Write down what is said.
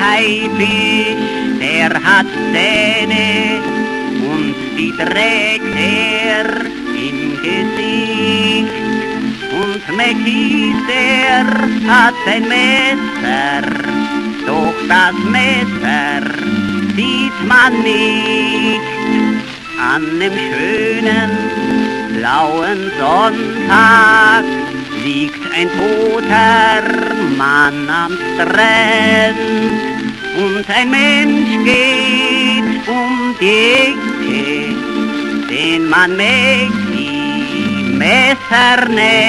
Haifisch, der hat Zähne und die trägt er im Gesicht. Und Mäckis, der hat ein Messer, doch das Messer sieht man nicht. An dem schönen blauen Sonntag liegt ein toter Mann am Strand und ein Mensch geht um die Ecke, den man Mäcki Messer nennt.